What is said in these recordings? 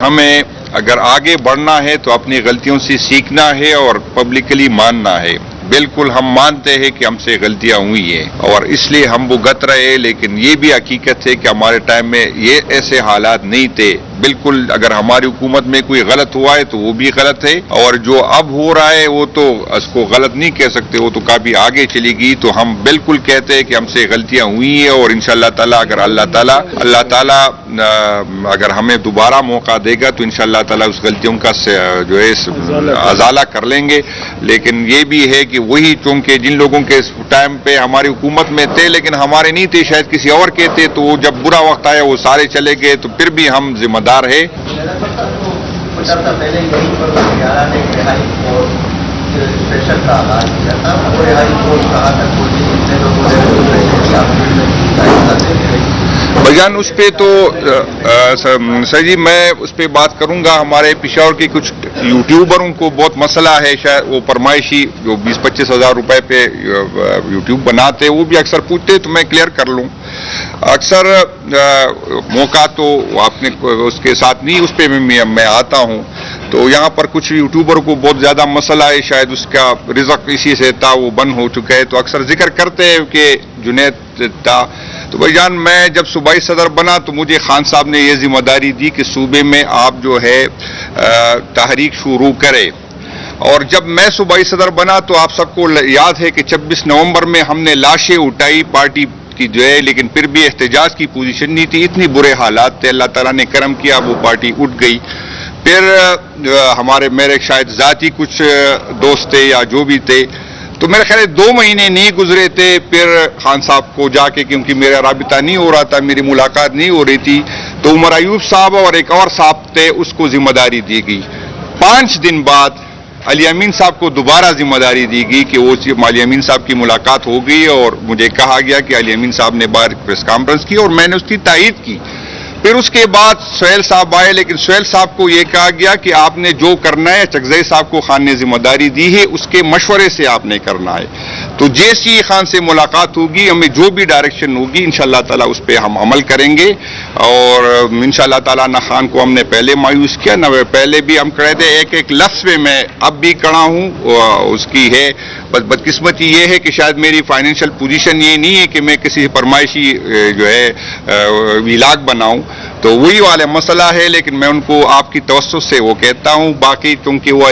ہمیں اگر آگے بڑھنا ہے تو اپنی غلطیوں سے سیکھنا ہے اور پبلکلی ماننا ہے. بالکل ہم مانتے ہیں کہ ہم سے غلطیاں ہوئی ہیں اور اس لیے ہم بھگت رہے، لیکن یہ بھی حقیقت ہے کہ ہمارے ٹائم میں یہ ایسے حالات نہیں تھے. بالکل اگر ہماری حکومت میں کوئی غلط ہوا ہے تو وہ بھی غلط ہے، اور جو اب ہو رہا ہے وہ تو اس کو غلط نہیں کہہ سکتے، وہ تو کافی آگے چلی گئی. تو ہم بالکل کہتے ہیں کہ ہم سے غلطیاں ہوئی ہیں، اور انشاءاللہ تعالیٰ اگر اللہ تعالیٰ اگر ہمیں دوبارہ موقع دے گا تو انشاءاللہ تعالیٰ اس غلطیوں کا جو ہے ازالہ کر لیں گے. لیکن یہ بھی ہے کہ وہی چونکہ جن لوگوں کے اس ٹائم پہ ہماری حکومت میں تھے لیکن ہمارے نہیں تھے، شاید کسی اور کے تھے، تو وہ جب برا وقت آیا وہ سارے چلے گئے، تو پھر بھی ہم ذمہ دار ہیں. بھجان اس پہ تو سر جی میں اس پہ بات کروں گا. ہمارے پشاور کے کچھ یوٹیوبروں کو بہت مسئلہ ہے، شاید وہ فرمائشی جو 20-25 ہزار روپے پہ یوٹیوب بناتے وہ بھی اکثر پوچھتے، تو میں کلیئر کر لوں. اکثر موقع تو آپ نے اس کے ساتھ نہیں، اس پہ میں آتا ہوں. تو یہاں پر کچھ یوٹیوبر کو بہت زیادہ مسئلہ ہے، شاید اس کا رزق اسی سے تھا، وہ بند ہو چکا ہے. تو اکثر ذکر کرتے ہیں کہ جنید تھا. تو بھائی جان میں جب صوبائی صدر بنا تو مجھے خان صاحب نے یہ ذمہ داری دی کہ صوبے میں آپ جو ہے تحریک شروع کرے. اور جب میں صوبائی صدر بنا تو آپ سب کو یاد ہے کہ 26 نومبر میں ہم نے لاشیں اٹھائی پارٹی کی جو ہے، لیکن پھر بھی احتجاج کی پوزیشن نہیں تھی. اتنی برے حالات تھے، اللہ تعالیٰ نے کرم کیا، وہ پارٹی اٹھ گئی. پھر میرے شاید ذاتی کچھ دوست تھے یا جو بھی تھے، تو میرے خیال 2 مہینے نہیں گزرے تھے، پھر خان صاحب کو جا کے، کیونکہ میرا رابطہ نہیں ہو رہا تھا، میری ملاقات نہیں ہو رہی تھی، تو عمر ایوب صاحب اور ایک اور صاحب تھے، اس کو ذمہ داری دی گئی. 5 دن بعد علی امین صاحب کو دوبارہ ذمہ داری دی گئی کہ وہ علی امین صاحب کی ملاقات ہو گئی، اور مجھے کہا گیا کہ علی امین صاحب نے باہر پریس کانفرنس کی اور میں نے اس کی تائید کی. پھر اس کے بعد سہیل صاحب آئے، لیکن سہیل صاحب کو یہ کہا گیا کہ آپ نے جو کرنا ہے، چکزئی صاحب کو خان نے ذمہ داری دی ہے، اس کے مشورے سے آپ نے کرنا ہے. تو جیسی خان سے ملاقات ہوگی، ہمیں جو بھی ڈائریکشن ہوگی انشاءاللہ تعالیٰ اس پہ ہم عمل کریں گے. اور انشاءاللہ تعالیٰ نہ خان کو ہم نے پہلے مایوس کیا، نہ پہلے بھی ہم کھڑے تھے. ایک لفظ میں میں اب بھی کھڑا ہوں، اس کی ہے بس بدقسمتی یہ ہے کہ شاید میری فائنینشیل پوزیشن یہ نہیں ہے کہ میں کسی فرمائشی جو ہے ویلاگ بناؤں، تو وہی والا مسئلہ ہے. لیکن میں ان کو آپ کی توسط سے وہ کہتا ہوں. باقی کیونکہ وہ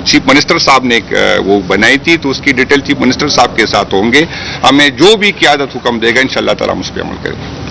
چیف منسٹر صاحب نے وہ بنائی تھی، تو اس کی ڈیٹیل چیف منسٹر صاحب کے ساتھ ہوں گے. ہمیں جو بھی قیادت حکم دے گا انشاءاللہ تعالیٰ ہم اس پہ عمل کریں گے.